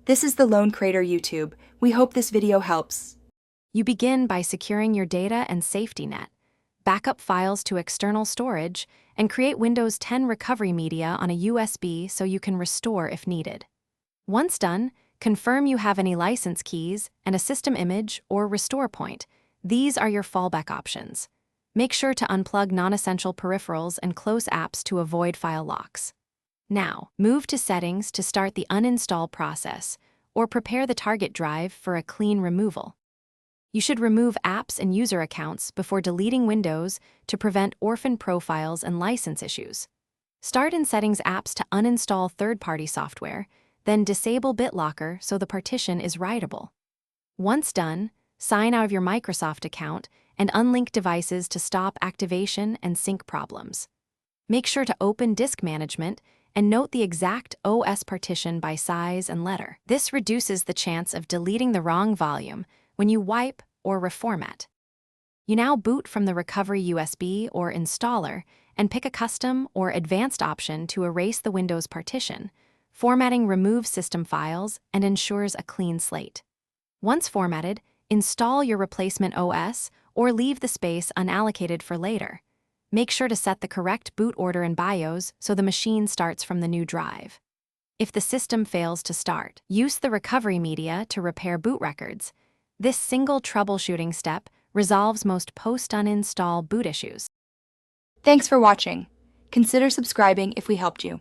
This is the Lone Crater YouTube. We hope this video helps. You begin by securing your data and safety net, backup files to external storage, and create Windows 10 recovery media on a USB so you can restore if needed. Once done, confirm you have any license keys and a system image or restore point. These are your fallback options. Make sure to unplug non-essential peripherals and close apps to avoid file locks. Now, move to Settings to start the uninstall process, or prepare the target drive for a clean removal. You should remove apps and user accounts before deleting Windows to prevent orphan profiles and license issues. Start in Settings apps to uninstall third-party software, then disable BitLocker so the partition is writable. Once done, sign out of your Microsoft account and unlink devices to stop activation and sync problems. Make sure to open Disk Management and note the exact OS partition by size and letter. This reduces the chance of deleting the wrong volume when you wipe or reformat. You now boot from the recovery USB or installer and pick a custom or advanced option to erase the Windows partition. Formatting removes system files and ensures a clean slate. Once formatted, install your replacement OS or leave the space unallocated for later. Make sure to set the correct boot order in BIOS so the machine starts from the new drive. If the system fails to start, use the recovery media to repair boot records. This single troubleshooting step resolves most post-uninstall boot issues. Thanks for watching. Consider subscribing if we helped you.